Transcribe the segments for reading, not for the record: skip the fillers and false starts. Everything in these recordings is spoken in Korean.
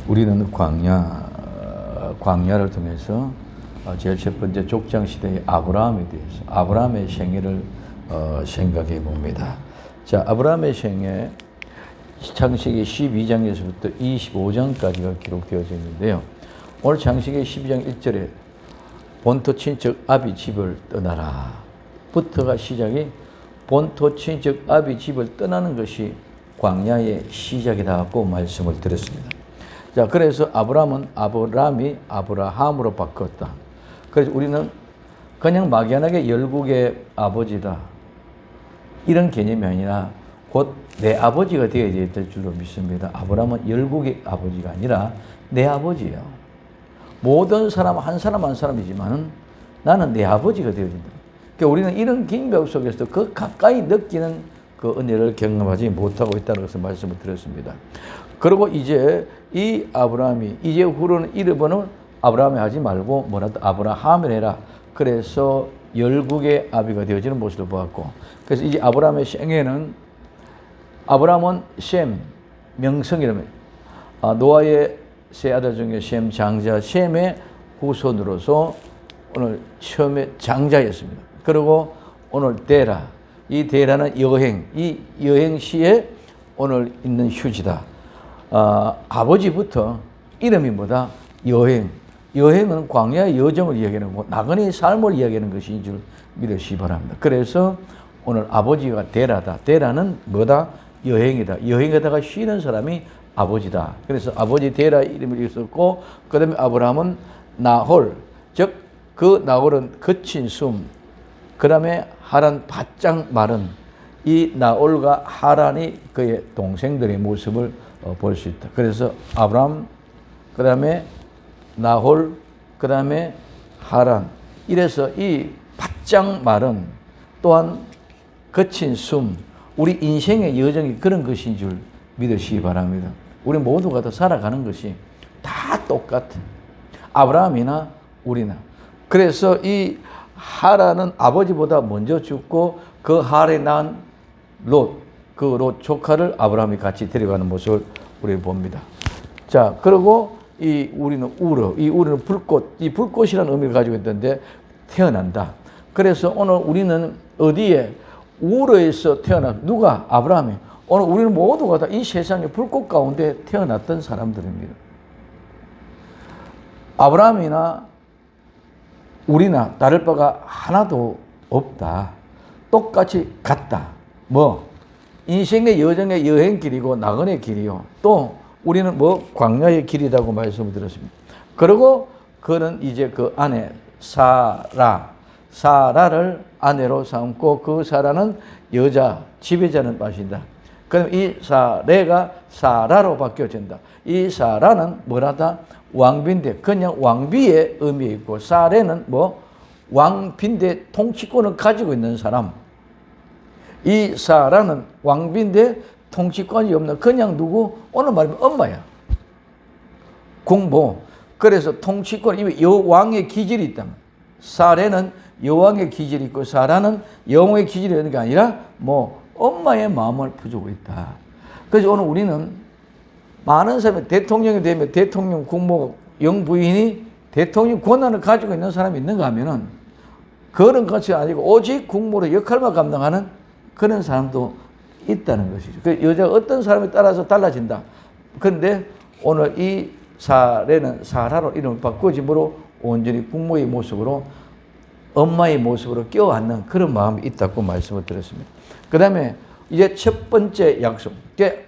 우리는 광야를 통해서 제일 첫 번째 족장 시대의 아브라함에 대해서 아브라함의 생애를 생각해 봅니다. 자, 아브라함의 생애 창세기 12장에서부터 25장까지가 기록되어져 있는데요. 오늘 창세기 12장 1절에 본토 친척 아비 집을 떠나라 부터가 시작이 본토 친척 아비 집을 떠나는 것이 광야의 시작이라고 말씀을 드렸습니다. 자, 그래서 아브라함은 아브람이 아브라함으로 바꿨다. 그래서 우리는 그냥 막연하게 열국의 아버지다 이런 개념이 아니라 곧 내 아버지가 되어야 될 줄로 믿습니다. 아브라함은 열국의 아버지가 아니라 내 아버지예요. 모든 사람 한 사람 한 사람이지만은 나는 내 아버지가 되어야 된다. 그러니까 우리는 이런 긴벽 속에서 그 가까이 느끼는 그 은혜를 경험하지 못하고 있다는 것을 말씀을 드렸습니다. 그리고 이제 이 아브라함이 이제 후로는 이름은 아브라함이 하지 말고 뭐라도 아브라함을 해라. 그래서 열국의 아비가 되어지는 모습을 보았고, 그래서 이제 아브라함의 생애는 아브라함은 셈 명성이라면 노아의 세 아들 중에 셈 장자, 셈의 후손으로서 오늘 처음에 장자였습니다. 그리고 오늘 데라, 이 데라는 여행, 이 여행 시에 오늘 있는 휴지다. 아버지부터 이름이 뭐다? 여행. 여행은 광야의 여정을 이야기하는 거고 나그네의 삶을 이야기하는 것인 줄 믿으시기 바랍니다. 그래서 오늘 아버지가 데라다. 데라는 뭐다? 여행이다. 여행에다가 쉬는 사람이 아버지다. 그래서 아버지 데라 이름을 있었고, 그 다음에 아브라함은 나홀, 즉 그 나홀은 거친 숨, 그 다음에 하란 바짝 마른 이 나홀과 하란이 그의 동생들의 모습을 볼 수 있다. 그래서 아브라함, 그 다음에 나홀, 그 다음에 하란. 이래서 이 바짝 마른 또한 거친 숨, 우리 인생의 여정이 그런 것인 줄 믿으시기 바랍니다. 우리 모두가 다 살아가는 것이 다 똑같아. 아브라함이나 우리나. 그래서 이 하란은 아버지보다 먼저 죽고 그 하란에 낳은 롯, 그 롯 조카를 아브라함이 같이 데려가는 모습을 우리 봅니다. 자, 그리고 이 우리는 우르, 이 우르는 불꽃, 이 불꽃이라는 의미를 가지고 있던데 태어난다. 그래서 오늘 우리는 어디에 우르에서 태어난 누가? 아브라함이. 오늘 우리는 모두가 다 이 세상의 불꽃 가운데 태어났던 사람들입니다. 아브라함이나 우리나 다를 바가 하나도 없다. 똑같이 같다. 뭐? 인생의 여정의 여행길이고 나그네 길이요. 또 우리는 뭐? 광야의 길이라고 말씀을 드렸습니다. 그리고 그는 이제 그 아내 사라를 아내로 삼고 그 사라는 여자, 지배자는 마신다. 그럼 이 사레가 사라로 바뀌어진다. 이 사라는 뭐라다? 왕비인데 그냥 왕비의 의미 있고, 사레는 뭐? 왕비인데 통치권을 가지고 있는 사람. 이 사라는 왕비인데 통치권이 없는 그냥 누구? 오늘 말하면 엄마야. 공보. 그래서 통치권, 이미 여왕의 기질이 있다. 사레는 여왕의 기질이 있고 사라는 영웅의 기질이 있는 게 아니라 뭐 엄마의 마음을 부주고 있다. 그래서 오늘 우리는 많은 사람이 대통령이 되면 대통령 국모 영부인이 대통령 권한을 가지고 있는 사람이 있는가 하면은 그런 것이 아니고 오직 국모의 역할만 감당하는 그런 사람도 있다는 것이죠. 그 여자가 어떤 사람에 따라서 달라진다. 그런데 오늘 이 사례는 사라로 이름을 바꿔짐으로 온전히 국모의 모습으로 엄마의 모습으로 껴안는 그런 마음이 있다고 말씀을 드렸습니다. 그 다음에 이제 첫 번째 약속.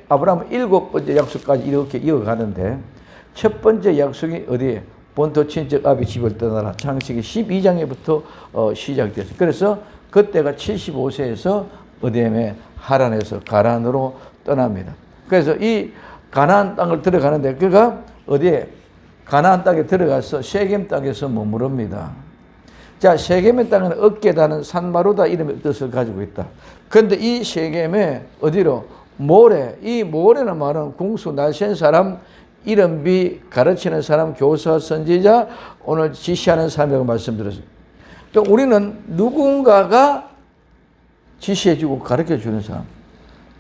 아브라함은 7번째 약속까지 이렇게 이어가는데 첫 번째 약속이 어디에? 본토 친척 아비 집을 떠나라. 창세기 12장에부터 시작됐어요. 그래서 그때가 75세에서 어디에? 하란에서 가나안으로 떠납니다. 그래서 이 가나안 땅을 들어가는데 그가 어디에? 가나안 땅에 들어가서 세겜 땅에서 머무릅니다. 자, 세겜의 땅은 어깨다는 산마루다 이름의 뜻을 가지고 있다. 그런데 이 세겜에 어디로? 모래. 이 모래는 말은 궁수, 날쌘 사람, 이름비, 가르치는 사람, 교사, 선지자, 오늘 지시하는 사람이라고 말씀드렸습니다. 그러니까 우리는 누군가가 지시해주고 가르쳐주는 사람,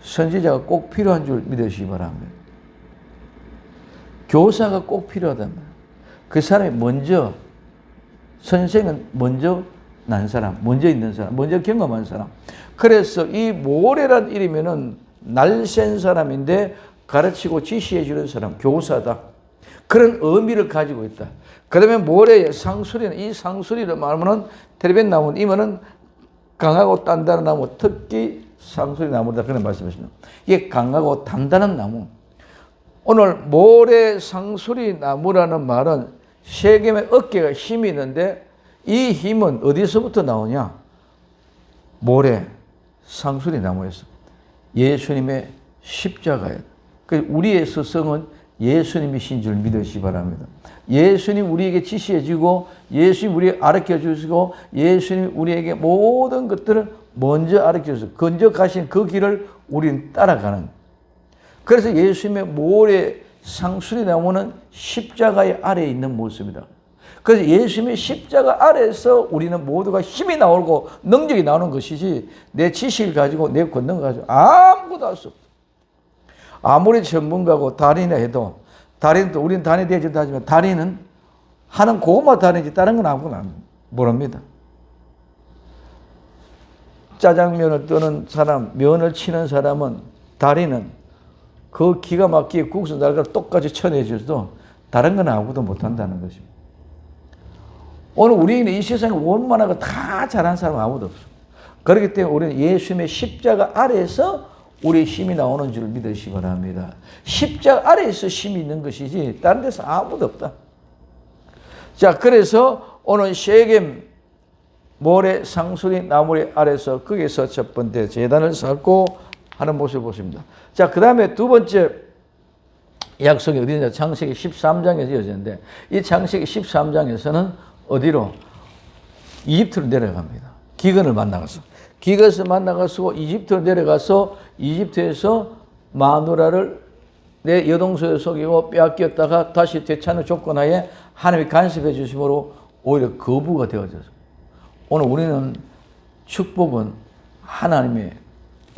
선지자가 꼭 필요한 줄 믿으시기 바랍니다. 교사가 꼭 필요하단 말이에요. 그 사람이 먼저, 선생은 먼저 난 사람, 먼저 있는 사람, 먼저 경험한 사람. 그래서 이 모래란 이름에는 날쌘 사람인데 가르치고 지시해 주는 사람, 교사다. 그런 의미를 가지고 있다. 그 다음에 모래의 상수리는, 이 상수리를 말하면 테레벤 나무, 이면은 강하고 단단한 나무, 특히 상수리 나무다. 그런 말씀이십니다. 이게 강하고 단단한 나무. 오늘 모래 상수리 나무라는 말은 세겜의 어깨가 힘이 있는데 이 힘은 어디서부터 나오냐? 모래 상수리 나무에서. 예수님의 십자가예요. 우리의 스승은 예수님이신 줄 믿으시기 바랍니다. 예수님 우리에게 지시해 주고 예수님 우리에게 가르쳐 주시고 예수님 우리에게 모든 것들을 먼저 가르쳐 주시고 건져 가신 그 길을 우리는 따라가는. 그래서 예수님의 모래 상수리 나무는 십자가의 아래에 있는 모습이다. 그래서 예수님의 십자가 아래에서 우리는 모두가 힘이 나오고 능력이 나오는 것이지 내 지식을 가지고 내 권능을 가지고 아무것도 할 수 없다. 아무리 전문가고 달인이라 해도 달인도 우리는 달인이 되어진다 하지만 달인은 하는 그것만 달인이지 다른 건 아무거나 모릅니다. 짜장면을 뜨는 사람, 면을 치는 사람은 달인은 그 기가 막히게 국수 날가를 똑같이 쳐내줘도 다른 건 아무것도 못한다는 것입니다. 오늘 우리는 이 세상에 원만하고 다 잘하는 사람은 아무도 없어. 그렇기 때문에 우리는 예수님의 십자가 아래에서 우리의 힘이 나오는 줄 믿으시기 바랍니다. 십자가 아래에서 힘이 있는 것이지 다른 데서 아무도 없다. 자, 그래서 오늘 세겜 모래 상수리 나무리 아래서 거기서 첫 번째 제단을 쌓고 하는 모습을 보십니다. 자, 그 다음에 두 번째 약속이 어디냐? 창세기 13장에서 이어지는데 이 창세기 13장에서는 어디로? 이집트로 내려갑니다. 기근을 만나가서. 기근을 만나가서 이집트로 내려가서 이집트에서 마누라를 내 여동생을 속이고 빼앗겼다가 다시 되찾는 조건하에 하나님이 간섭해 주심으로 오히려 거부가 되어져서 오늘 우리는 축복은 하나님의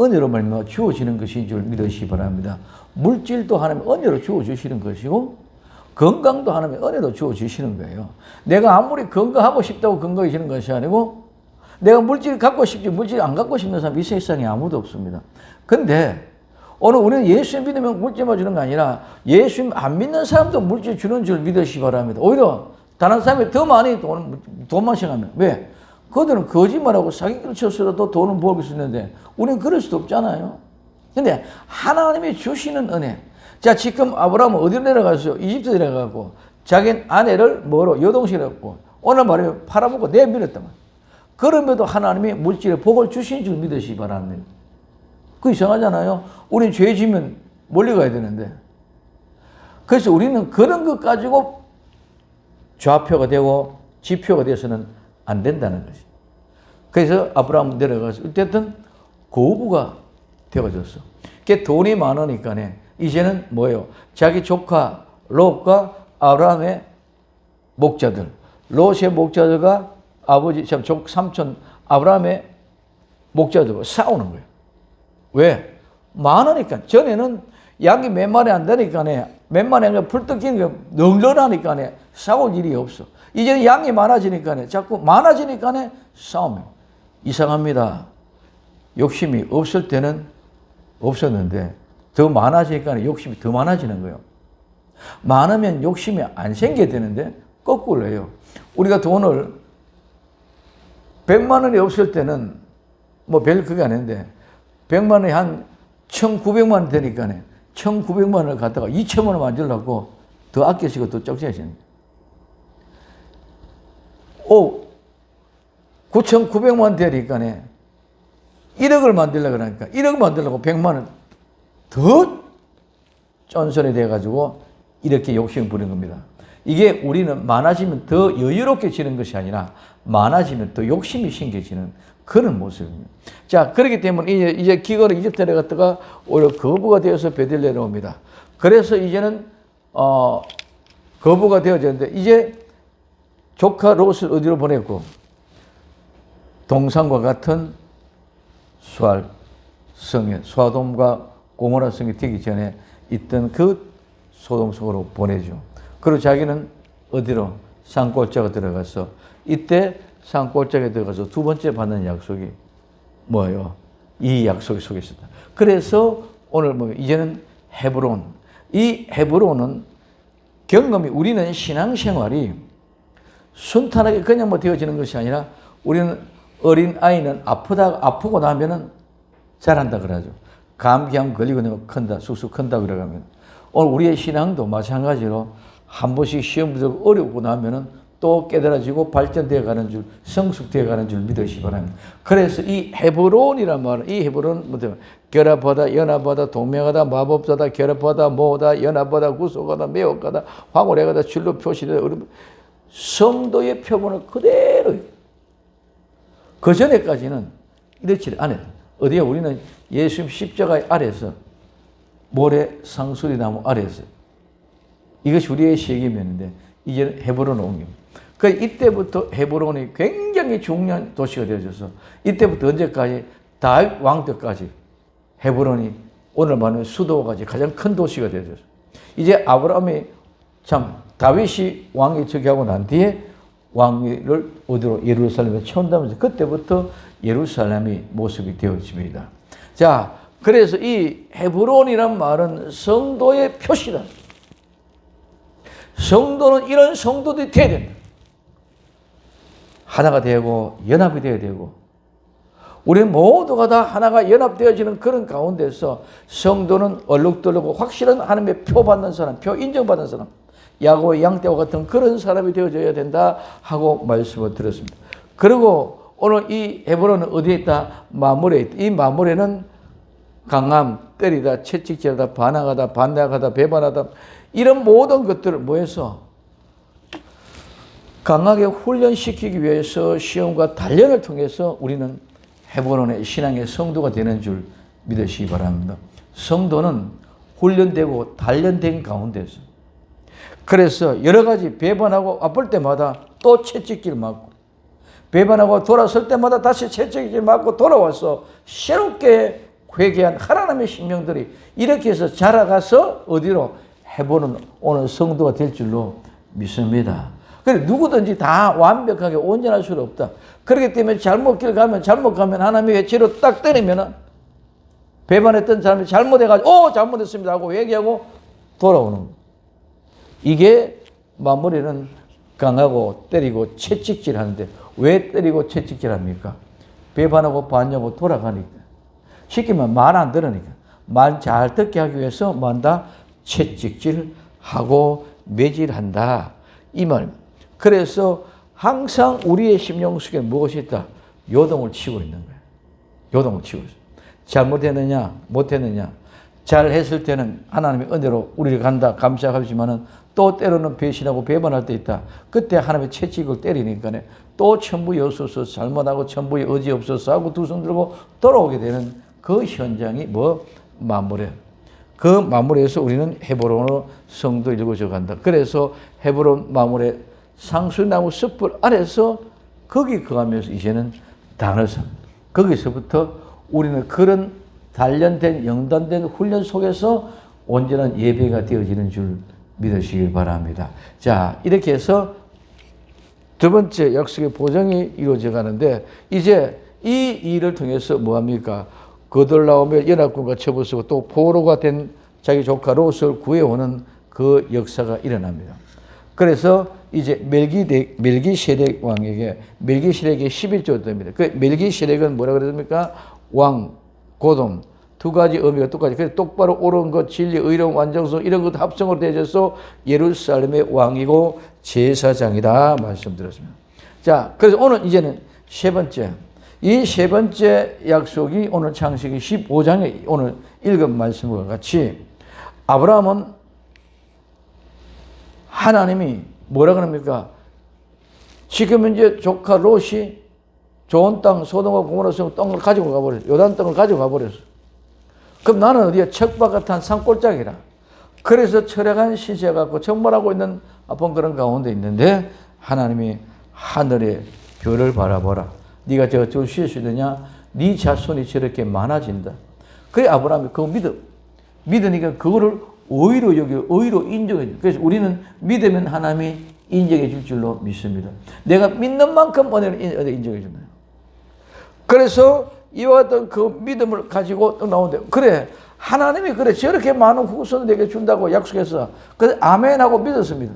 은혜로 말미암아 주어지는 것인 줄 믿으시기 바랍니다. 물질도 하나님의 은혜로 주어주시는 것이고 건강도 하나님의 은혜로 주어주시는 거예요. 내가 아무리 건강하고 싶다고 건강해지는 것이 아니고 내가 물질을 갖고 싶지 물질을 안 갖고 싶는 사람이 이 세상에 아무도 없습니다. 근데 오늘 우리는 예수님 믿으면 물질만 주는 게 아니라 예수님 안 믿는 사람도 물질 주는 줄 믿으시기 바랍니다. 오히려 다른 사람이 더 많이 돈만 생각하면 왜? 그들은 거짓말하고 사기를 쳤어도 돈은 벌 수 있는데 우리는 그럴 수도 없잖아요. 근데 하나님이 주시는 은혜. 자, 지금 아브라함은 어디로 내려갔어요? 이집트 내려가고 자기 아내를 뭐로? 여동생이라고 오늘 말하면 팔아먹고 내밀었단 말이에요. 그럼에도 하나님이 물질의 복을 주신 줄 믿으시기 바랍니다. 그 이상하잖아요. 우리는 죄 지면 멀리 가야 되는데. 그래서 우리는 그런 것 가지고 좌표가 되고 지표가 돼서는 안 된다는 것이. 그래서 아브라함 내려가서 어쨌든 고부가 되어졌어. 그게 돈이 많으니까 이제는 뭐예요? 자기 조카 롯과 아브라함의 목자들, 롯의 목자들과 아버지 삼촌 아브라함의 목자들과 싸우는 거예요. 왜? 많으니까. 전에는 양이 몇 마리 안 되니까 몇 마리 안 되니까 불떡 끼니까 널널하니까 싸울 일이 없어. 이제는 양이 많아지니까 자꾸 많아지니까 싸우면 이상합니다. 욕심이 없을 때는 없었는데 더 많아지니까 욕심이 더 많아지는 거예요. 많으면 욕심이 안 생겨야 되는데 거꾸로 해요. 우리가 돈을 100만 원이 없을 때는 뭐 별 그게 아닌데 100만 원이 한 1,900만 원 되니까 1,900만 원을 갖다가 2,000만 원 만들려고 더 아껴지고 더 적재해지는 거예요. 9,900만 원 되니까 1억을 만들려고 그러니까 1억 만들려고 100만 원 더 쫀선이 돼가지고 이렇게 욕심 부리는 겁니다. 이게 우리는 많아지면 더 여유롭게 지는 것이 아니라 많아지면 더 욕심이 생겨지는 그런 모습입니다. 자, 그렇기 때문에 이제 기근을 이집트 내려갔다가 오히려 거부가 되어서 베델 내려옵니다. 그래서 이제는 거부가 되어졌는데 이제 조카 롯을 어디로 보냈고 동산과 같은 수알 성에 소돔과 고모라 성이 되기 전에 있던 그 소돔 속으로 보내죠. 그리고 자기는 어디로? 산골짜기에 들어가서 이때 산골짜기에 들어가서 두 번째 받는 약속이 뭐예요? 이 약속 속에 있었다. 그래서 오늘 뭐 이제는 헤브론. 이 헤브론은 경험이 우리는 신앙생활이 순탄하게 그냥 뭐 되어지는 것이 아니라 우리는 어린 아이는 아프고 나면은 자란다 그러죠. 감기암 걸리고 나면 큰다, 쑥쑥 큰다 그러면 오늘 우리의 신앙도 마찬가지로 한 번씩 시험 부족 어렵고 나면은 또 깨달아지고 발전되어 가는 줄, 성숙되어 가는 줄 믿으시기 바랍니다. 그래서 이 헤브론이란 말은 이 헤브론 뭐죠? 결합하다, 연합하다, 동맹하다, 마법사다, 결합하다, 모으다, 연합하다, 구속하다, 매혹하다, 황홀해가다, 줄로 표시되다. 성도의 표본을 그대로 그 전에까지는 이렇지 않아요. 어디에 우리는 예수님 십자가 아래에서 모래 상수리 나무 아래에서 이것이 우리의 세계면인데 이제는 헤브론으로 옮깁니다. 그 이때부터 헤브론이 굉장히 중요한 도시가 되어져서 이때부터 언제까지 다윗 왕 때까지 헤브론이 오늘 말하는 수도까지 가장 큰 도시가 되어져서 이제 아브라함이 참 다윗이 왕이 즉위하고 난 뒤에 왕위를 어디로 예루살렘에 채운다면서 그때부터 예루살렘이 모습이 되어집니다. 자, 그래서 이 헤브론이란 말은 성도의 표시다. 성도는 이런 성도들이 되어야 된다. 하나가 되고 연합이 되어야 되고 우리 모두가 다 하나가 연합되어지는 그런 가운데서 성도는 얼룩덜룩하고 확실한 하나님의 표 받는 사람, 표 인정받는 사람, 야고의 양떼와 같은 그런 사람이 되어져야 된다 하고 말씀을 드렸습니다. 그리고 오늘 이 헤브론은 어디에 있다? 마물에 있다. 이 마물에는 강함, 때리다, 채찍질하다, 반항하다, 반대하다, 배반하다 이런 모든 것들을 뭐해서 강하게 훈련시키기 위해서 시험과 단련을 통해서 우리는 헤브론의 신앙의 성도가 되는 줄 믿으시기 바랍니다. 성도는 훈련되고 단련된 가운데서 그래서 여러 가지 배반하고 아플 때마다 또 채찍질 맞고 배반하고 돌아설 때마다 다시 채찍질 맞고 돌아와서 새롭게 회개한 하나님의 신명들이 이렇게 해서 자라가서 어디로? 헤브론 오는 성도가 될 줄로 믿습니다. 그래 누구든지 다 완벽하게 온전할 수는 없다. 그렇기 때문에 잘못 가면 하나님의 회치로 딱 때리면은 배반했던 사람이 잘못해가지고 잘못했습니다 하고 회개하고 돌아오는 거예요. 이게 마무리는 강하고 때리고 채찍질 하는데 왜 때리고 채찍질 합니까? 배반하고 반역하고 돌아가니까. 쉽게 말하면 말 안 들으니까. 말 잘 듣게 하기 위해서 뭐한다? 채찍질하고 매질한다. 이 말입니다. 그래서 항상 우리의 심령 속에 무엇이 있다? 요동을 치고 있는 거예요. 요동을 치고 있어요. 잘못했느냐, 못했느냐. 잘했을 때는 하나님의 은혜로 우리를 간다, 감사하지만은 또 때로는 배신하고 배반할 때 있다. 그때 하나님의 채찍을 때리니까 또 천부에 없어서 잘못하고 천부에 의지 없어서 하고 두 손 들고 돌아오게 되는 그 현장이 마무리예요. 그 마무리에서 우리는 헤브론으로 성도 일구져 간다. 그래서 헤브론 마무리 상수나무 숯불 아래서 거기 거하면서 이제는 단어서 거기서부터 우리는 그런 단련된 영단된 훈련 속에서 온전한 예배가 되어지는 줄 믿으시길 바랍니다. 자, 이렇게 해서 두 번째 약속의 보장이 이루어져 가는데 이제 이 일을 통해서 뭐합니까? 거들나오며 연합군과 처부수고 또 포로가 된 자기 조카 롯을 구해오는 그 역사가 일어납니다. 그래서 이제 멜기세덱 왕에게 멜기세덱의 11조 됩니다. 그 멜기세덱은 뭐라 그랬습니까? 왕, 고돔 두 가지 의미가 똑같이. 그래서 똑바로 옳은 것, 진리, 의로움, 완전성 이런 것 합성으로 되어져서 예루살렘의 왕이고 제사장이다 말씀드렸습니다. 자, 그래서 오늘 이제는 세 번째. 이 세 번째 약속이 오늘 창세기 15장에 오늘 읽은 말씀과 같이 아브라함은 하나님이 뭐라 그럽니까? 지금 이제 조카 롯이 좋은 땅, 소돔과 고모라 땅을 가지고 가버렸어. 요단 땅을 가지고 가버렸어. 그럼 나는 어디야? 척박같은 산골짜기라. 그래서 철학한 시세 갖고 정말하고 있는 아픈 그런 가운데 있는데 하나님이 하늘의 별을 바라보라. 네가 저걸 쉴 수 있느냐? 네 자손이 저렇게 많아진다. 그래 아브라함이 그거 믿으니까 그거를 의로 여기 의로 인정해 줘. 그래서 우리는 믿으면 하나님이 인정해 줄 줄로 믿습니다. 내가 믿는 만큼 은혜를 인정해 준다. 그래서 이와 같은 그 믿음을 가지고 또 나오는데, 그래 하나님이 그래 저렇게 많은 후손을 내게 준다고 약속했어. 그래서 아멘하고 믿었습니다.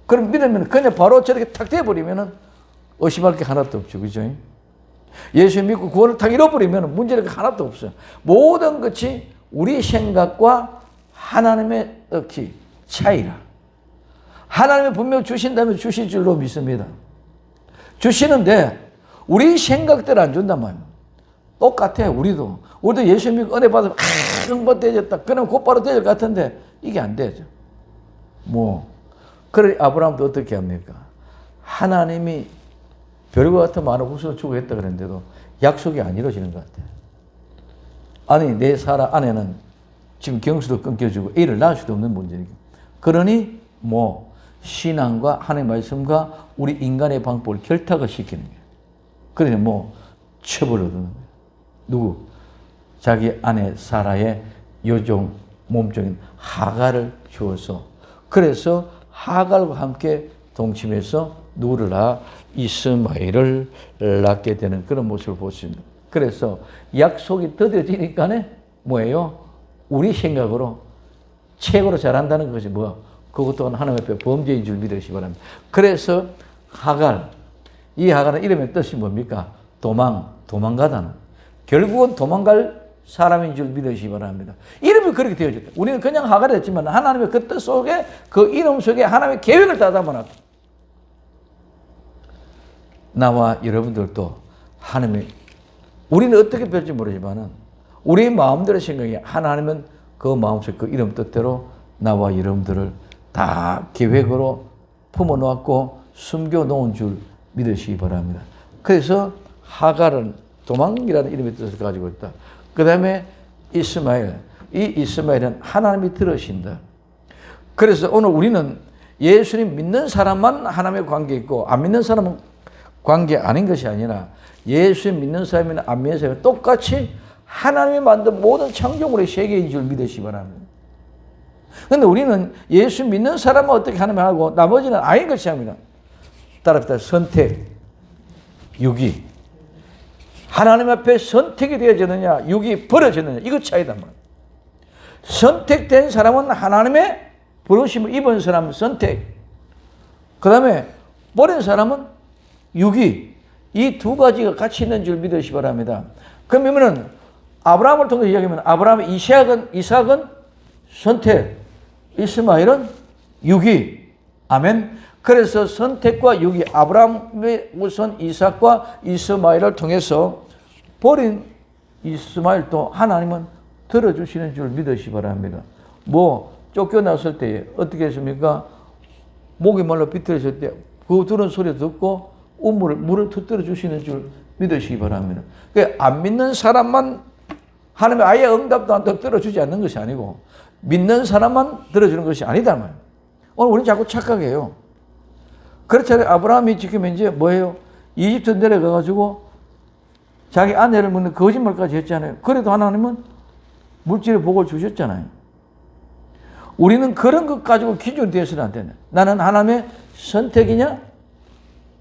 그럼 믿으면 그냥 바로 저렇게 탁 돼버리면은 의심할 게 하나도 없죠. 그죠? 예수 믿고 구원을 탁 잃어버리면 문제가 하나도 없어요. 모든 것이 우리 생각과 하나님의 뜻이 차이라. 하나님이 분명 주신다면 주실 줄로 믿습니다. 주시는데 우리 생각대로 안 준단 말이에요. 똑같아. 우리도 예수 믿고 은혜 받으면 금방 되졌다. 그럼 곧바로 되질 것 같은데 이게 안 되죠. 그래 아브라함도 어떻게 합니까? 하나님이 별과 같은 많은 후손을 주고 했다 그랬는데도 약속이 안 이루어지는 것 같아요. 아니 내 사라 아내는 지금 경수도 끊겨주고 애를 낳을 수도 없는 문제니까. 그러니 신앙과 하나님의 말씀과 우리 인간의 방법을 결탁을 시키는 거예요. 그러니 처벌을 얻는 거예요. 누구? 자기 아내 사라의 여종 몸종인 하갈을 주어서, 그래서 하갈과 함께 동침해서 누구를 낳아? 이스마엘을 낳게 되는 그런 모습을 보십니다. 그래서 약속이 더뎌지니까 뭐예요? 우리 생각으로 최고로 잘한다는 것이 그것도 하나님 앞에 범죄인 줄 믿으시기 바랍니다. 그래서 이 하갈은 이름의 뜻이 뭡니까? 도망가다는. 결국은 도망갈 사람인 줄 믿으시기 바랍니다. 이름이 그렇게 되어졌다. 우리는 그냥 하갈이 됐지만 하나님의 그 뜻 속에, 그 이름 속에 하나님의 계획을 다 담아놨다. 나와 여러분들도 우리는 어떻게 별지 모르지만 우리 마음대로 생각해. 하나님은 그 마음속 그 이름 뜻대로 나와 여러분들을 다 계획으로 품어놓았고 숨겨놓은 줄 믿으시기 바랍니다. 그래서 하갈은 도망이라는 이름의 뜻을 가지고 있다. 그 다음에 이스마엘. 이 이스마엘은 하나님이 들으신다. 그래서 오늘 우리는 예수님 믿는 사람만 하나님의 관계 있고 안 믿는 사람은 관계 아닌 것이 아니라 예수님 믿는 사람이나 안 믿는 사람이 똑같이 하나님이 만든 모든 창조물의 세계인 줄 믿으시기 바랍니다. 그런데 우리는 예수 믿는 사람은 어떻게 하나님 하고 나머지는 아닌 것이 아닙니다. 따라합시다. 선택, 유기. 하나님 앞에 선택이 되어지느냐, 유기 버려지느냐, 이거 차이단 말이에요. 선택된 사람은 하나님의 부르심을 입은 사람은 선택. 그 다음에 버린 사람은 유기. 이 두 가지가 같이 있는 줄 믿으시기 바랍니다. 그러면은 아브라함을 통해서 이야기하면 아브라함의 이삭은 선택, 이스마엘은 유기. 아멘. 그래서 선택과 유기, 아브라함의 우선 이삭과 이스마엘을 통해서 버린 이스마엘도 하나님은 들어주시는 줄 믿으시기 바랍니다. 쫓겨났을 때 어떻게 했습니까? 목이 말라 비틀어질 때 그 들은 소리 듣고 물을 터뜨려 주시는 줄 믿으시기 바랍니다. 안 믿는 사람만 하나님의 아예 응답도 안 들어주지 않는 것이 아니고 믿는 사람만 들어주는 것이 아니다 말이에요. 오늘 우리는 자꾸 착각해요. 그렇잖아요. 아브라함이 지금 이제 뭐예요? 이집트 내려가가지고 자기 아내를 묻는 거짓말까지 했잖아요. 그래도 하나님은 물질의 복을 주셨잖아요. 우리는 그런 것 가지고 기준이 되어서는 안 되네. 나는 하나님의 선택이냐?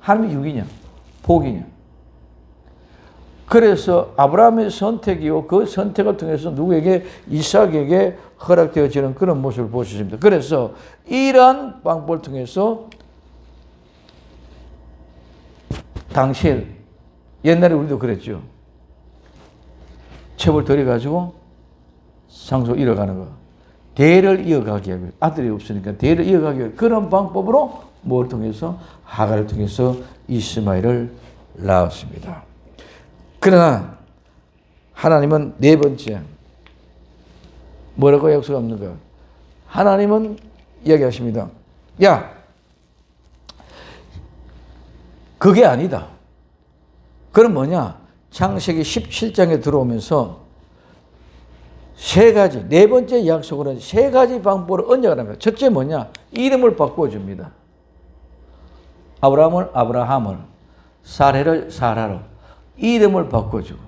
하나님의 유기냐? 복이냐? 그래서 아브라함의 선택이요. 그 선택을 통해서 누구에게? 이삭에게 허락되어지는 그런 모습을 보셨습니다. 그래서 이러한 방법을 통해서 당시에 옛날에 우리도 그랬죠. 첩을 들여가지고 상속 이어가는 거. 대를 이어가기 위해 아들이 없으니까 대를 이어가기 위해 그런 방법으로 뭘 통해서? 하갈을 통해서 이스마엘을 낳았습니다. 그러나 하나님은 네 번째 뭐라고 약속합니까? 하나님은 이야기하십니다. 야, 그게 아니다. 그럼 뭐냐? 창세기 17장에 들어오면서 네 번째 약속으로는 세 가지 방법으로 언약을 합니다. 첫째 뭐냐? 이름을 바꿔줍니다. 아브라함을 아브라함을, 사라를 사라로 이름을 바꿔주고,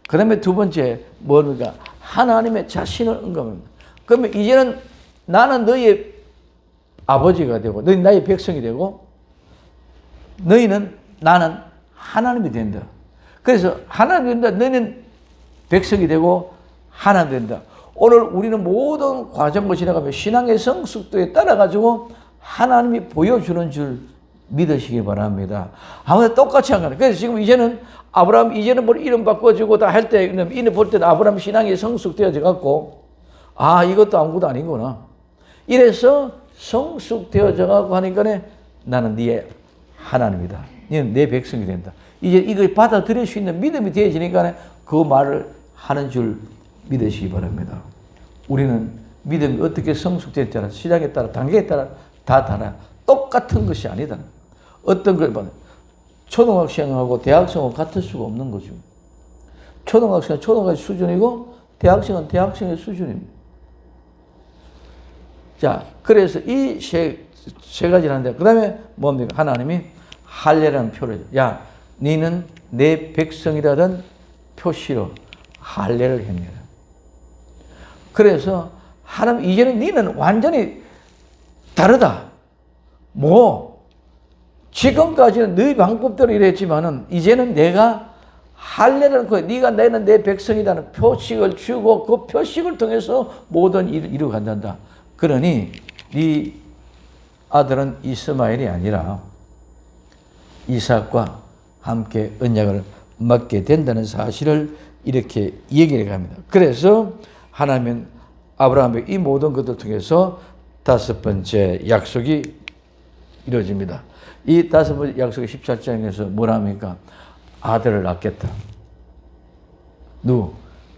그 다음에 두 번째 뭡니까? 하나님의 자신을 언급합니다. 그러면 이제는 나는 너희의 아버지가 되고 너희 나의 백성이 되고 나는 하나님이 된다. 그래서 하나님이 된다. 너희는 백성이 되고 하나님이 된다. 오늘 우리는 모든 과정을 지나가며 신앙의 성숙도에 따라가지고 하나님이 보여주는 줄 믿으시기 바랍니다. 아무나 똑같이 한 거예요. 그래서 지금 이제는 아브라함, 이제는 뭐 이름 바꿔주고 다 할 때, 이름 볼 때는 아브라함 신앙이 성숙되어져 갖고, 아, 이것도 아무것도 아니구나. 이래서 성숙되어져 갖고 하니까 나는 네의 하나님이다. 너는 내 백성이 된다. 이제 이걸 받아들일 수 있는 믿음이 되어지니까 그 말을 하는 줄 믿으시기 바랍니다. 우리는 믿음이 어떻게 성숙될지 따라, 시작에 따라, 단계에 따라 다 달라. 똑같은 것이 아니다. 어떤 걸 봐. 초등학생하고 대학생하고 같을 수가 없는 거죠. 초등학생은 초등학생 수준이고 대학생은 대학생의 수준입니다. 자, 그래서 이 세 가지를 하는데, 그 다음에 뭡니까? 하나님이 할례라는 표를, 야, 너는 내 백성이라는 표시로 할례를 행해라. 그래서 하나님, 이제는 너는 완전히 다르다. 지금까지는 너희 방법대로 이랬지만은 이제는 내가 할례라는 거, 네가 너는 내 백성이라는 표식을 주고 그 표식을 통해서 모든 일을 이루어간단다. 그러니 네 아들은 이스마엘이 아니라 이삭과 함께 언약을 맺게 된다는 사실을 이렇게 얘기를 합니다. 그래서 하나님은 아브라함의 이 모든 것들을 통해서 다섯 번째 약속이 이루어집니다. 이 다섯 번째 약속의 17장에서 뭐라 합니까? 아들을 낳겠다.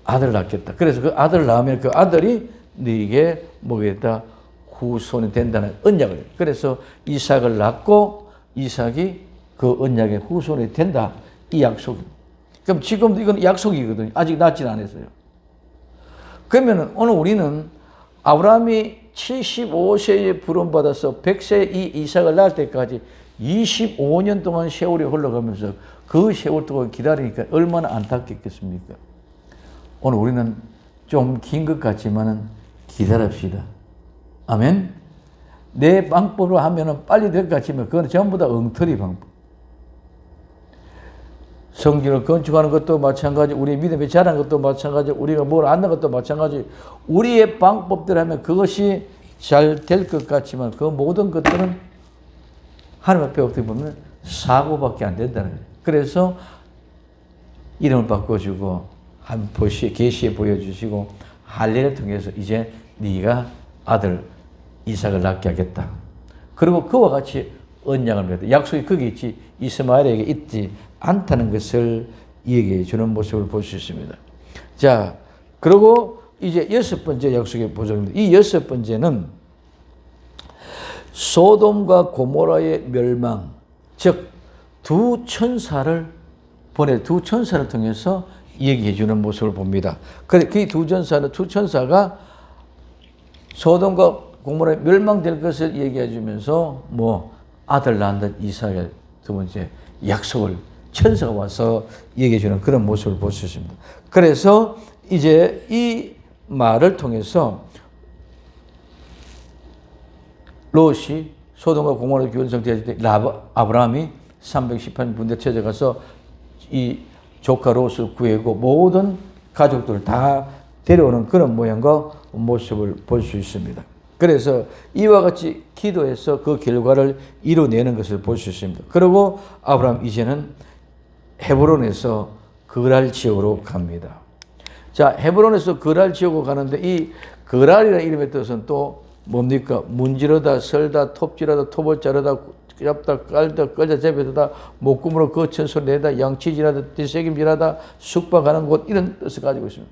아들을 낳겠다. 그래서 그 아들을 낳으면 그 아들이 너에게 뭐겠다? 후손이 된다는 언약을. 그래서 이삭을 낳고 이삭이 그 언약의 후손이 된다. 이 약속입니다. 그럼 지금도 이건 약속이거든요. 아직 낳지는 않았어요. 그러면 오늘 우리는 아브라함이 75세에 부름받아서 100세에 이 이삭을 낳을 때까지 25년 동안 세월이 흘러가면서 그 세월 동안 기다리니까 얼마나 안타깝겠습니까? 오늘 우리는 좀 긴 것 같지만은 기다립시다. 아멘? 내 방법으로 하면은 빨리 될 것 같지만 그건 전부 다 엉터리 방법. 성전을 건축하는 것도 마찬가지, 우리의 믿음이 자라는 것도 마찬가지, 우리가 뭘 아는 것도 마찬가지. 우리의 방법대로 하면 그것이 잘 될 것 같지만 그 모든 것들은 하나님 앞에 어떻게 보면 사고밖에 안 된다는 거예요. 그래서 이름을 바꿔주고 한 계시에 보여주시고 할례를 통해서 이제 네가 아들 이삭을 낳게 하겠다. 그리고 그와 같이 언약을 맺다. 약속이 거기 있지 이스마엘에게 있지 않다는 것을 얘기해 주는 모습을 볼 수 있습니다. 자, 그리고 이제 여섯 번째 약속의 보장입니다. 이 여섯 번째는 소돔과 고모라의 멸망, 즉 두 천사를 통해서 얘기해 주는 모습을 봅니다. 그 두 천사가 소돔과 고모라에 멸망될 것을 얘기해 주면서 아들 낳는 이삭의 두 번째 약속을 천사가 와서 얘기해 주는 그런 모습을 볼 수 있습니다. 그래서 이제 이 말을 통해서 롯이 소돔과 고모라 완성되었을 때 아브라함이 318년 군대 찾아가서 이 조카 롯을 구하고 모든 가족들을 다 데려오는 그런 모양과 모습을 볼 수 있습니다. 그래서 이와 같이 기도해서 그 결과를 이루어내는 것을 볼 수 있습니다. 그리고 아브라함 이제는 헤브론에서 그랄 지역으로 갑니다. 자, 헤브론에서 그랄 지역으로 가는데 이 그랄이라는 이름의 뜻은 또 뭡니까? 문지르다, 설다, 톱질하다, 톱을 자르다, 잡다, 깔다, 끌다, 재배하다, 목구멍으로 거친 소리 내다, 양치질하다, 뒤새김질하다, 숙박하는 곳 이런 뜻을 가지고 있습니다.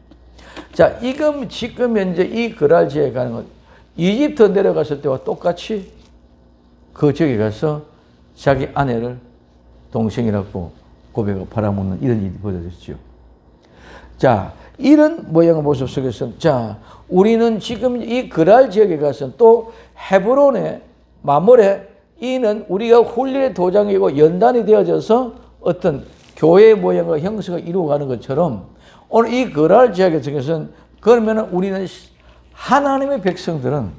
자, 지금 현재 이 그랄 지역에 가는 것, 이집트 내려갔을 때와 똑같이 그 지역에 가서 자기 아내를 동생이라고 고백하고 팔아먹는 이런 일이 벌어졌죠. 자, 이런 모양의 모습 속에서 우리는 지금 이 그랄 지역에 가서 또 헤브론의 마물에 이는 우리가 훈련의 도장이고 연단이 되어져서 어떤 교회의 모양과 형식을 이루어가는 것처럼 오늘 이 그랄 지역에 서는 그러면 우리는 하나님의 백성들은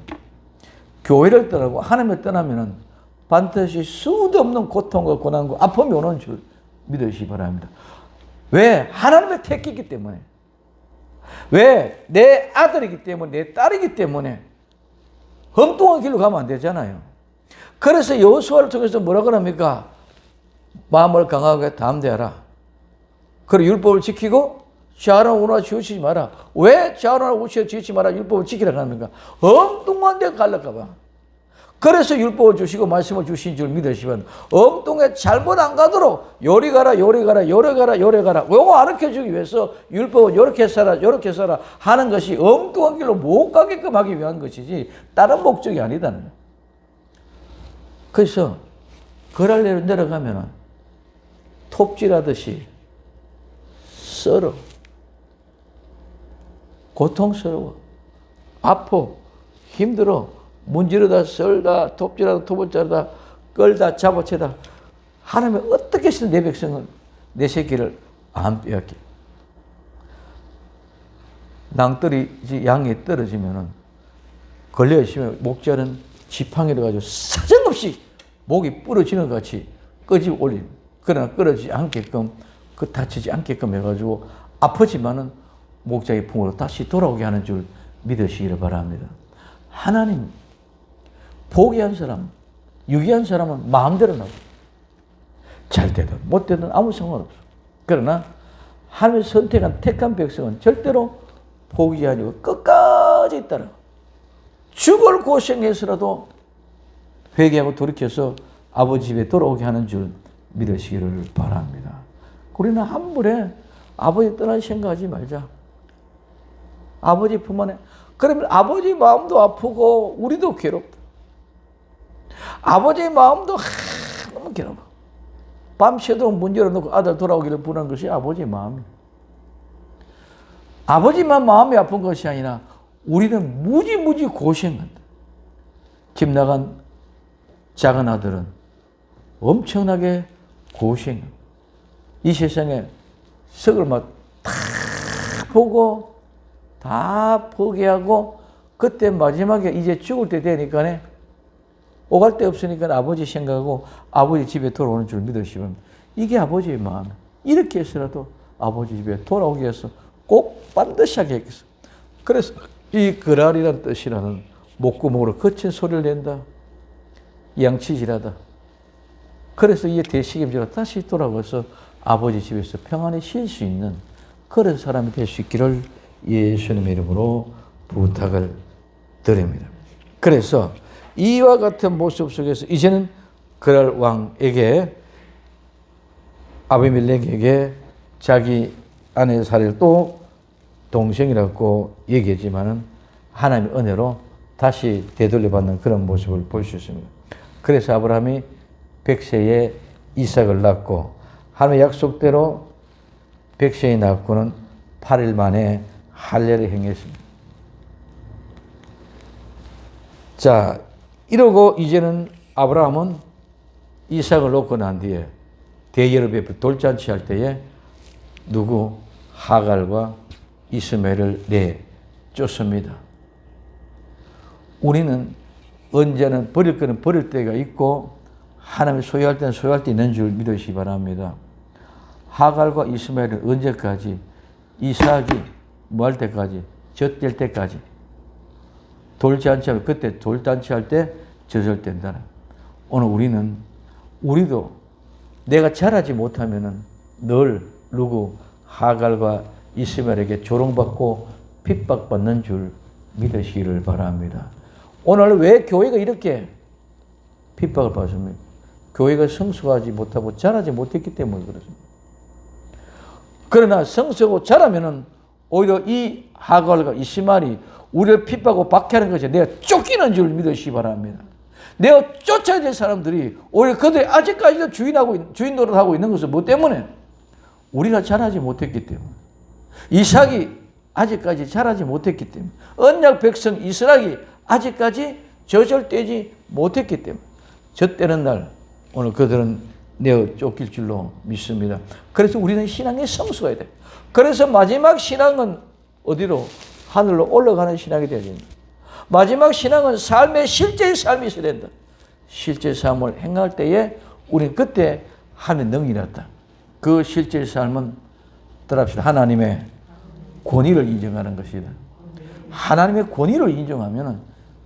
교회를 떠나고 하나님을 떠나면은 반드시 수도 없는 고통과 고난과 아픔이 오는 줄 믿으시기 바랍니다. 왜? 하나님의 택기이기 때문에. 왜? 내 아들이기 때문에, 내 딸이기 때문에 엉뚱한 길로 가면 안 되잖아요. 그래서 여호수아를 통해서 뭐라 그럽니까? 마음을 강하게 담대하라. 그리고 율법을 지키고 좌우나 우나 치우치지 마라. 왜 좌우나 우나 치우치지 마라? 율법을 지키라고 합니까? 엉뚱한 데 갈랄까 봐. 그래서 율법을 주시고 말씀을 주신 줄 믿으시면 엉뚱에 잘못 안 가도록 요리 가라 요리 가라 요리 가라 요리 가라 요거 가르쳐주기 위해서 율법을 요렇게 써라 요렇게 써라 하는 것이 엉뚱한 길로 못 가게끔 하기 위한 것이지 다른 목적이 아니다는 거예요. 그래서 거랄내로 내려가면은 톱질하듯이 썰어. 고통스러워. 아파. 힘들어. 문지르다 썰다 톱질하다 톱을 자르다 끌다 잡아채다. 하나님은 어떻게 해서든 내 백성은 내 새끼를 안 빼앗기. 낭떠리 양이 떨어지면은 걸려 있으면 목자는 지팡이를 가지고 사정없이 목이 부러지는 것 같이 끄집어 올림. 그러나 끊어지지 않게끔 다치지 않게끔 해가지고 아프지만은 목자의 품으로 다시 돌아오게 하는 줄 믿으시기를 바랍니다. 하나님 포기한 사람, 유기한 사람은 마음대로 나와. 잘 되든 못 되든 아무 상관없어. 그러나 하나님의 선택한 택한 백성은 절대로 포기 아니고 끝까지 따라 죽을 고생해서라도 회개하고 돌이켜서 아버지 집에 돌아오게 하는 줄 믿으시기를 바랍니다. 우리는 한 번에 아버지 떠날 생각하지 말자. 아버지 품 안에. 그러면 아버지 마음도 아프고 우리도 괴롭다. 아버지 마음도 너무 괴로워. 밤새도록 문 열어놓고 아들 돌아오기를 부르는 것이 아버지 마음이에요. 아버지만 마음이 아픈 것이 아니라 우리는 무지무지 고생한다. 집 나간 작은 아들은 엄청나게 고생합니다. 이 세상에 석을 막 다 보고 다 포기하고 그때 마지막에 이제 죽을 때 되니까 오갈 데 없으니까 아버지 생각하고 아버지 집에 돌아오는 줄 믿으시면 이게 아버지의 마음. 이렇게 해서라도 아버지 집에 돌아오기 위해서 꼭 반드시 하게 했겠어. 그래서 이 그랄이라는 뜻이라는 목구멍으로 거친 소리를 낸다. 양치질하다. 그래서 이게 대식임지로 다시 돌아가서 아버지 집에서 평안히 쉴 수 있는 그런 사람이 될 수 있기를 예수님의 이름으로 부탁을 드립니다. 그래서 이와 같은 모습 속에서 이제는 그랄 왕에게 아비멜렉에게 자기 아내 사례를 또 동생이라고 얘기했지만은 하나님의 은혜로 다시 되돌려받는 그런 모습을 볼 수 있습니다. 그래서 아브라함이 100세에 이삭을 낳고 하나님의 약속대로 100세에 낳고는 8일 만에 할례를 행했습니다. 자, 이러고 이제는 아브라함은 이삭을 놓고 난 뒤에 대여롭의 돌잔치 할 때에 누구? 하갈과 이스마엘을 내쫓습니다. 우리는 언제는 버릴 거는 버릴 때가 있고 하나님을 소유할 때는 소유할 때 있는 줄 믿으시기 바랍니다. 하갈과 이스마엘은 언제까지? 이삭이 뭐 할 때까지? 젖될 때까지. 돌잔치 하면 그때 돌잔치 할 때 젖을 뗀다. 오늘 우리도 내가 잘하지 못하면은 늘 누구? 하갈과 이스마엘에게 조롱받고 핍박받는 줄 믿으시기를 바랍니다. 오늘 왜 교회가 이렇게 핍박을 받습니까? 교회가 성숙하지 못하고 잘하지 못했기 때문에 그렇습니다. 그러나 성숙하고 잘하면은 오히려 이 하갈과 이스마엘이 우리를 핍박하고 박해하는 것이 내가 쫓기는 줄 믿으시기 바랍니다. 내가 쫓아야 될 사람들이 오히려 그들이 아직까지도 주인 노릇하고 있는 것은 뭐 때문에? 우리가 잘하지 못했기 때문에. 이삭이 아직까지 잘하지 못했기 때문에. 언약 백성 이스라엘이 아직까지 저절되지 못했기 때문에. 젖되는 날 오늘 그들은 내어 쫓길 줄로 믿습니다. 그래서 우리는 신앙의 성수가 돼야 돼. 그래서 마지막 신앙은 어디로? 하늘로 올라가는 신앙이 되어야 됩니다. 마지막 신앙은 삶의 실제의 삶이 있어야 된다. 실제 삶을 행할 때에 우리는 그때 하는 능력이 났다. 그 실제 삶은 따라합시다. 하나님의 권위를 인정하는 것이다. 하나님의 권위를 인정하면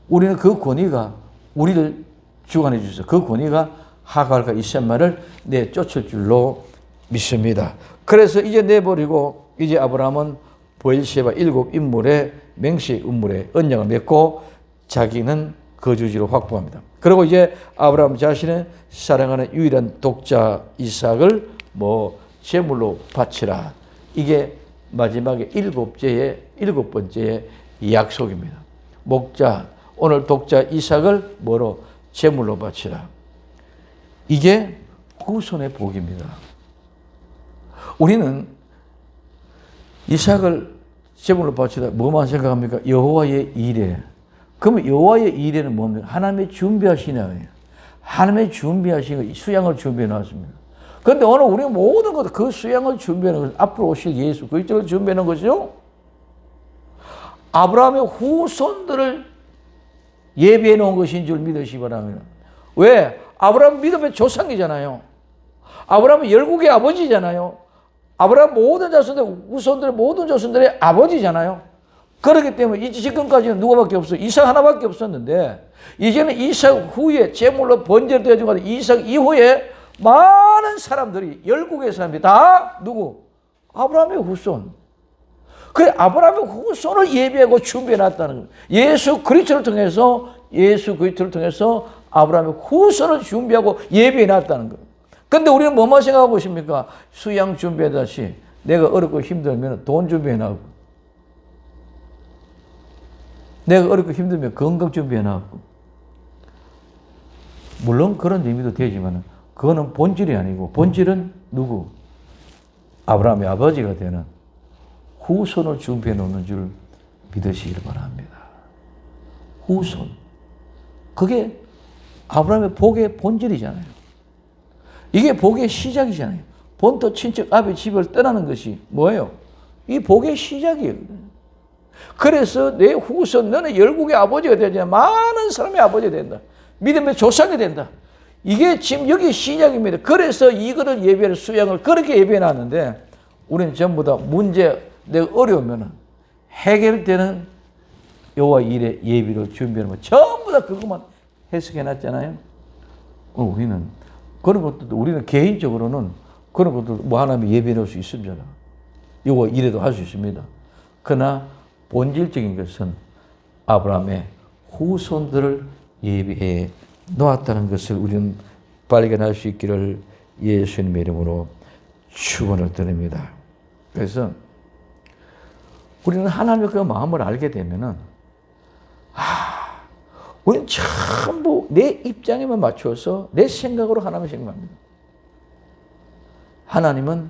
우리는 그 권위가 우리를 주관해 주셔서 그 권위가 하갈과 이셈마를 내쫓을 줄로 믿습니다. 그래서 이제 내버리고 이제 아브라함은 브엘시바 7 인물의 맹세 인물의 언약을 맺고 자기는 거주지로 확보합니다. 그리고 이제 아브라함 자신의 사랑하는 유일한 독자 이삭을 제물로 바치라. 이게 마지막에 7번째의 약속입니다. 목자 오늘 독자 이삭을 제물로 바치라. 이게 후손의 복입니다. 우리는 이삭을 제물로 바치라 뭐만 생각합니까? 여호와의 이레. 그러면 여호와의 이레는 뭡니까? 하나님의 준비하신 거예요. 하나님의 준비하신 거, 수양을 준비해 놨습니다. 그런데 오늘 우리 모든 것, 그 수양을 준비하는 것은 앞으로 오실 예수 그리스도를 준비하는 것이죠. 아브라함의 후손들을 예비해 놓은 것인 줄 믿으시기 바랍니다. 왜? 아브라함 믿음의 조상이잖아요. 아브라함은 열국의 아버지잖아요. 아브라함 모든 자손들, 후손들의 모든 자손들의 아버지잖아요. 그렇기 때문에 지금까지는 누구밖에 없어요? 이삭 하나밖에 없었는데 이제는 이삭 후에 제물로 번제되어진 것 이삭 이후에 많은 사람들이 열국의 사람들이 다 누구? 아브라함의 후손. 그 아브라함의 후손을 예비하고 준비해 놨다는 거예요. 예수 그리스도를 통해서 아브라함의 후손을 준비하고 예비해 놨다는 거예요. 근데 우리는 뭐만 생각하고 있습니까? 수양 준비하듯이 내가 어렵고 힘들면 돈 준비해 놨고, 내가 어렵고 힘들면 건강 준비해 놨고, 물론 그런 의미도 되지만 그거는 본질이 아니고 본질은 누구? 아브라함의 아버지가 되는 후손을 준비해 놓는 줄 믿으시길 바랍니다. 후손. 그게 아브라함의 복의 본질이잖아요. 이게 복의 시작이잖아요. 본토 친척 아비 집을 떠나는 것이 뭐예요? 이 복의 시작이에요. 그래서 내 후손 너는 열국의 아버지가 되지 많은 사람의 아버지가 된다. 믿음의 조상이 된다. 이게 지금 여기 시작입니다. 그래서 이거를 예배를 수양을 그렇게 예배해 놨는데 우리는 전부 다 문제 내가 어려우면 해결되는 여호와 일의 예비를 준비하는 거 전부 다 그것만 해석해 놨잖아요. 우리는 그런 것들도 우리는 개인적으로는 그런 것도 하나님이 예배해 놓을 수 있습니다. 여호와 일에도 할 수 있습니다. 그러나 본질적인 것은 아브라함의 후손들을 예비해 놓았다는 것을 우리는 발견할 수 있기를 예수님의 이름으로 축원을 드립니다. 그래서 우리는 하나님의 그 마음을 알게 되면은 우리는 전부 내 입장에만 맞춰서 내 생각으로 하나님을 생각합니다. 하나님은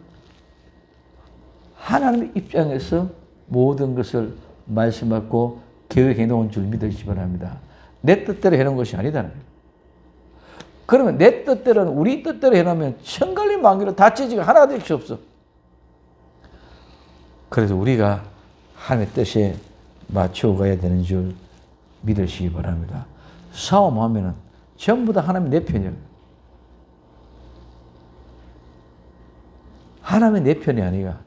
하나님의 입장에서 모든 것을 말씀하고 계획해 놓은 줄 믿으시기 바랍니다. 내 뜻대로 해놓은 것이 아니다. 그러면 내 뜻대로는 우리 뜻대로 해놓으면 천갈리 만기로 다치지가 하나가 될 수 없어. 그래서 우리가 하나님의 뜻에 맞춰가야 되는 줄 믿으시기 바랍니다. 싸움하면 전부 다 하나님 내 편이에요. 하나님의 내 편이 아니라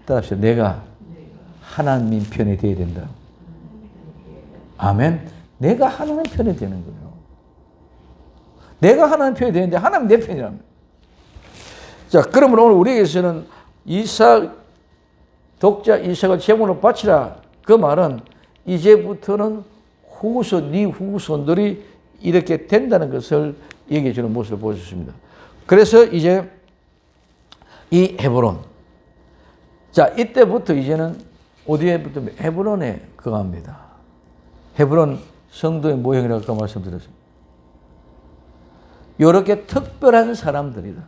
따라서 내가 하나님 편이 되어야 된다. 아멘. 내가 하나님 편이 되는 거예요. 내가 하나님 편이 되는데 하나님 내 편이랍니다. 자, 그러면 오늘 우리에게서는 독자 이삭을 제물로 바치라. 그 말은 이제부터는 네 후손들이 이렇게 된다는 것을 얘기해 주는 모습을 보여줬습니다. 그래서 이제 이 헤브론. 자, 이때부터 이제는 어디에부터 헤브론에 거합니다. 헤브론 성도의 모형이라고 아까 말씀드렸습니다. 이렇게 특별한 사람들이다.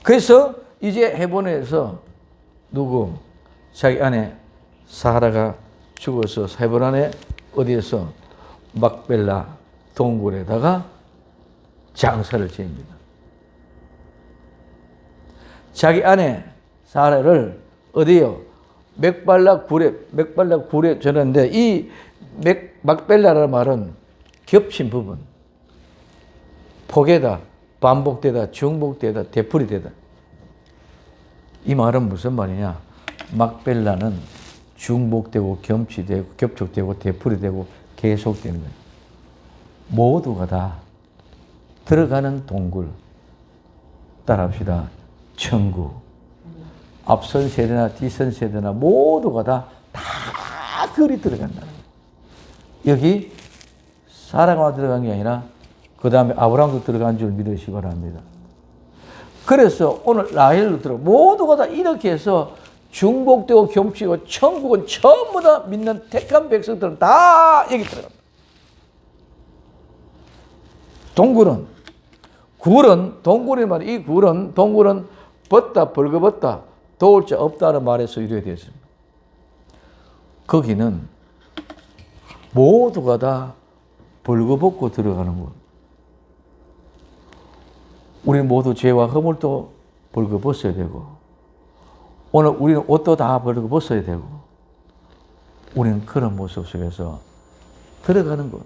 그래서 이제 헤브론에서 누구? 자기 아내 사라가 죽어서 헤브론에 어디에서 막벨라 동굴에다가 장사를 지입니다. 자기 아내 사라를 어디요? 맥발라 굴에 전했는데 이 막벨라라는 말은 겹친 부분. 포개다, 반복되다, 중복되다, 되풀이되다. 이 말은 무슨 말이냐? 막벨라는 중복되고 겹치되고 겹촉되고 되풀이되고 계속되는 거예요. 모두가 다 들어가는 동굴. 따라합시다. 천국. 앞선 세대나 뒤선 세대나 모두가 다 그리 들어간다. 여기 사라가 들어간 게 아니라 그 다음에 아브라함도 들어간 줄 믿으시기 바랍니다. 그래서 오늘 라헬도 들어 모두가 다 이렇게 해서 중복되고 겹치고 천국은 전부 다 믿는 택한 백성들은 다 여기 들어간다. 동굴이 말이야. 이 동굴은 벗다 벌거벗다 도울 자 없다는 말에서 유래되어 있습니다. 거기는 모두가 다 벌거벗고 들어가는 것. 우리 모두 죄와 허물도 벌거벗어야 되고 오늘 우리는 옷도 다 벌거벗어야 되고 우리는 그런 모습 속에서 들어가는 것.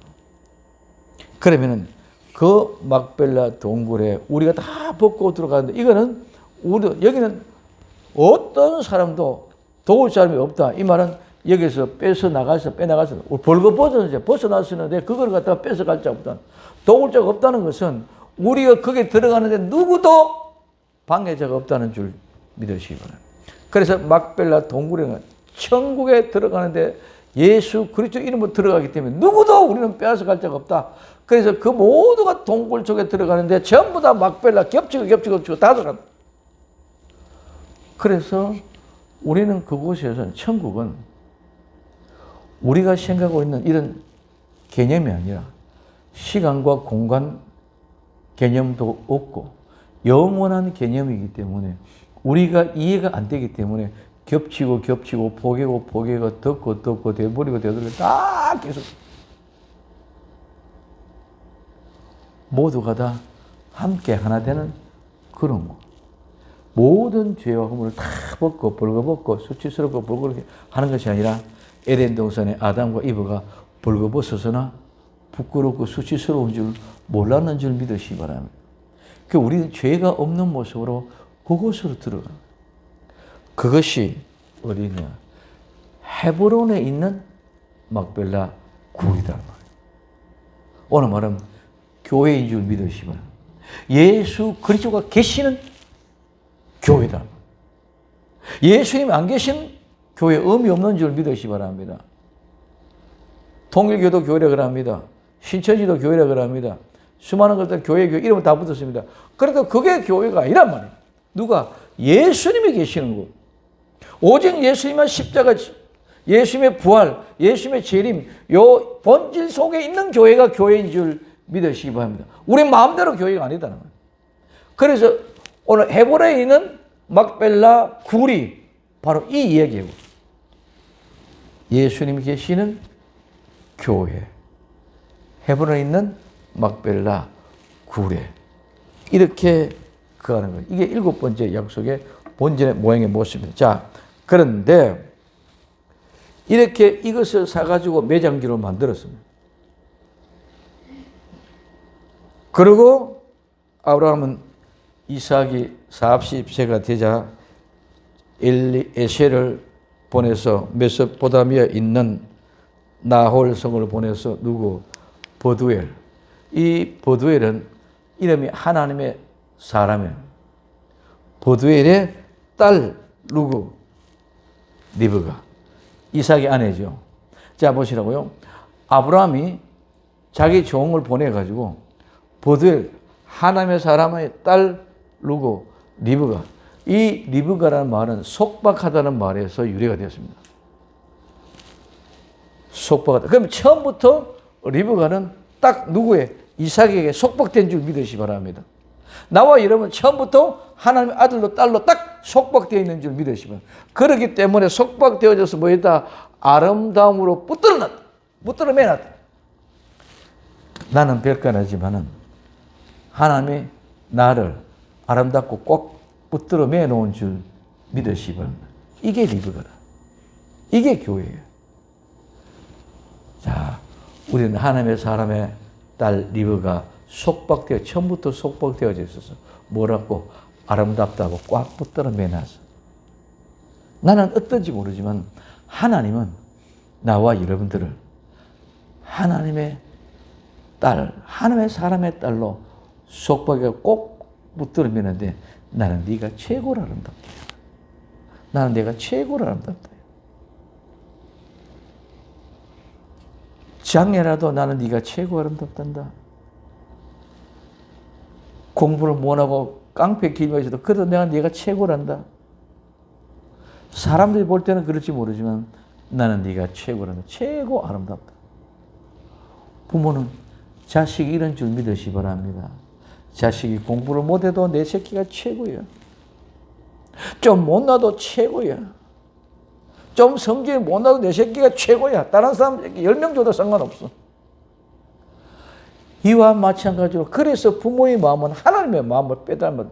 그러면은 그 막벨라 동굴에 우리가 다 벗고 들어가는데 이거는 여기는 어떤 사람도 도울 사람이 없다. 이 말은 여기서 빼나가서 벌거벗어서 벗어났었는데 그걸 갖다가 뺏어갈 자 없다. 도울 자가 없다는 것은 우리가 거기에 들어가는데 누구도 방해자가 없다는 줄 믿으시기 바랍니다. 그래서 막벨라 동굴에는 천국에 들어가는데 예수 그리스도 이름으로 들어가기 때문에 누구도 우리는 빼앗아갈 자가 없다. 그래서 그 모두가 동굴 속에 들어가는데 전부 다 막벨라 겹치고 다 들어간다. 그래서 우리는 그곳에서는 천국은 우리가 생각하고 있는 이런 개념이 아니라 시간과 공간 개념도 없고 영원한 개념이기 때문에 우리가 이해가 안 되기 때문에 겹치고 포개고 덮고 되버리고 되돌리고 다 계속 모두가 다 함께 하나 되는 그런 거. 모든 죄와 허물을 다 벗고 벌거벗고 수치스럽고 벌거벗게 하는 것이 아니라 에덴 동산의 아담과 이브가 벌거벗어서나 부끄럽고 수치스러운 줄 몰랐는 줄 믿으시기 바랍니다. 우리는 죄가 없는 모습으로 그곳으로 들어가. 그것이 어디냐? 헤브론에 있는 막벨라 굴이다. 오늘 말은 교회인 줄 믿으시기 바랍니다. 예수 그리스도가 계시는 교회다. 예수님 안 계신 교회 의미 없는 줄 믿으시기 바랍니다. 통일교도 교회라고 합니다. 신천지도 교회라고 합니다. 수많은 것들 교회 이름은 다 붙었습니다. 그러니까 그게 교회가 아니란 말이에요. 누가? 예수님이 계시는 곳. 오직 예수님의 십자가, 예수님의 부활, 예수님의 재림, 요 본질 속에 있는 교회가 교회인 줄 믿으시기 바랍니다. 우리 마음대로 교회가 아니다는 거예요. 그래서 오늘 헤브론에 있는 막벨라 굴이 바로 이 이야기예요. 예수님이 계시는 교회. 헤브론에 있는 막벨라 굴에 이렇게 거하는 거예요. 이게 7번째 약속의 본전의 모양의 모습입니다. 자, 그런데 이렇게 이것을 사가지고 매장지로 만들었습니다. 그리고 아브라함은 이삭이 40세가 되자 엘리에셀을 보내서 메소포타미아에 있는 나홀 성을 보내서 누구? 버두엘. 이 버두엘은 이름이 하나님의 사람이에요. 버두엘의 딸 누구? 리브가. 이삭의 아내죠. 자, 보시라고요. 아브라함이 자기 종을 보내가지고 버두엘, 하나님의 사람의 딸 누구? 리브가. 이 리브가라는 말은 속박하다는 말에서 유래가 되었습니다. 속박하다. 그럼 처음부터 리브가는 딱 누구의? 이삭에게 속박된 줄 믿으시기 바랍니다. 나와 여러분 처음부터 하나님의 아들로 딸로 딱 속박되어 있는 줄 믿으시기 바랍니다. 그렇기 때문에 속박되어져서 뭐였다? 아름다움으로 붙들어 매놨다. 나는 별간하지만은 하나님이 나를 아름답고 꼭 붙들어 매놓은 줄 믿으시기 바랍니다. 이게 리브가다. 이게 교회예요. 자, 우리는 하나님의 사람의 딸 리브가 처음부터 속박되어져 있어서 뭐라고 아름답다고 꽉 붙들어 매놨어. 나는 어떤지 모르지만 하나님은 나와 여러분들을 하나님의 딸, 하나님의 사람의 딸로 속박에 꼭 붙들어 매는데 나는 네가 최고로 아름답다. 나는 내가 최고로 아름답다. 장애라도 나는 네가 최고 아름답단다. 공부를 못하고 깡패 기도해서도 그래도 내가 네가 최고란다. 사람들이 볼 때는 그럴지 모르지만 나는 네가 최고란다. 최고 아름답다. 부모는 자식이 이런 줄 믿으시 바랍니다. 자식이 공부를 못해도 내 새끼가 최고야. 좀 못나도 최고야. 좀 성질이 못나도 내 새끼가 최고야. 다른 사람 새끼 10명 줘도 상관없어. 이와 마찬가지로 그래서 부모의 마음은 하나님의 마음을 빼닮았다.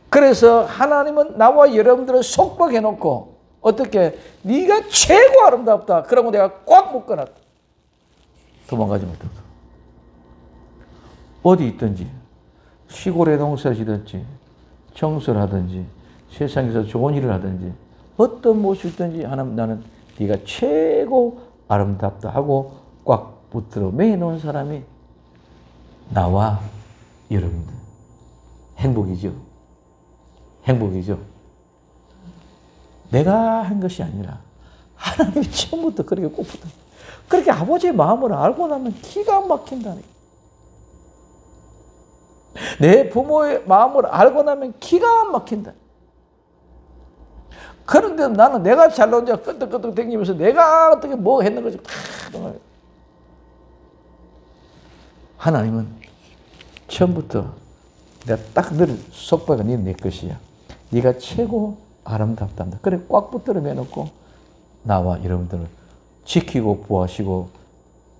그래서 하나님은 나와 여러분들을 속박해놓고 어떻게 네가 최고 아름답다. 그러고 내가 꽉 묶어놨다. 도망가지 못하고. 어디 있든지 시골에 농사지든지 청소를 하든지 세상에서 좋은 일을 하든지 어떤 모습이 있든지 하나님 나는 네가 최고 아름답다 하고 꽉 붙들어 매놓은 사람이 나와 여러분들 행복이죠. 행복이죠. 내가 한 것이 아니라 하나님이 처음부터 그렇게 꼭 붙어. 그렇게 아버지의 마음을 알고 나면 기가 막힌다니. 내 부모의 마음을 알고 나면 기가 막힌다. 그런데 나는 내가 잘 혼자 끄떡끄떡 댕기면서 내가 어떻게 뭐 했는 거지. 하나님은 처음부터 내가 딱 늘 속박을 네 것이야. 네가 최고 아름답단다. 그래 꽉 붙들어 매놓고 나와 여러분들을 지키고 보호하시고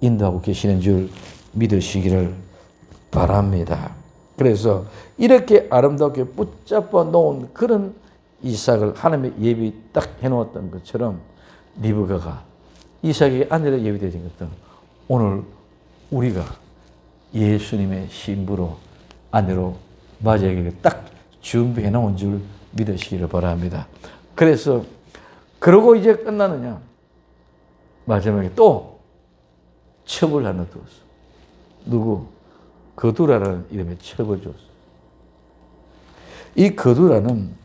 인도하고 계시는 줄 믿으시기를 바랍니다. 그래서 이렇게 아름답게 붙잡아 놓은 그런 이삭을 하나님의 예비 딱 해놓았던 것처럼 리브가가 이삭의 아내로 예비되어진 것처럼 오늘 우리가 예수님의 신부로 아내로 맞이하기를 딱 준비해 놓은 줄 믿으시기를 바랍니다. 그래서 그러고 이제 끝나느냐? 마지막에 또 첩을 하나 두었어. 누구? 거두라라는 이름의 첩을 줬어. 이 거두라는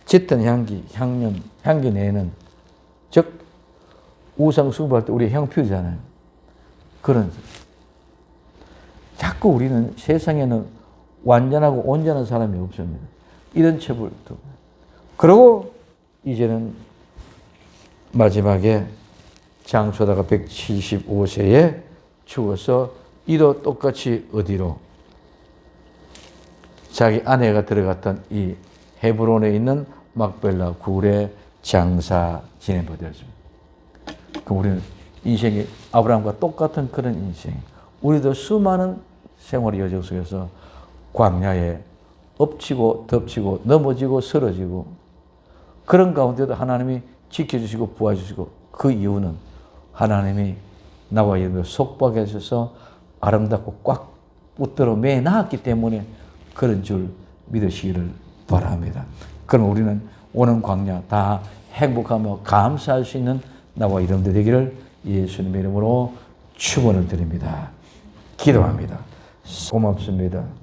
짙은 향기 내는, 즉 우상 숭배할 때 우리 향 피우잖아요. 그런 자꾸 우리는 세상에는 완전하고 온전한 사람이 없습니다. 이런 첩을 두고 그리고 이제는 마지막에 장초다가 175세에 죽어서 이도 똑같이 어디로? 자기 아내가 들어갔던 이 헤브론에 있는 막벨라 굴에 장사 지내버렸습니다. 그럼 우리는 인생이 아브라함과 똑같은 그런 인생. 우리도 수많은 생활의 여정 속에서 광야에 엎치고 덮치고 넘어지고 쓰러지고 그런 가운데도 하나님이 지켜주시고 부어주시고 그 이유는 하나님이 나와 여러분을 속박하셔서 아름답고 꽉 붙들어 매놨기 때문에 그런 줄 믿으시기를 바랍니다. 그럼 우리는 오는 광야 다 행복하며 감사할 수 있는 나와 여러분들 되기를 예수님의 이름으로 축원을 드립니다. 기도합니다. 고맙습니다.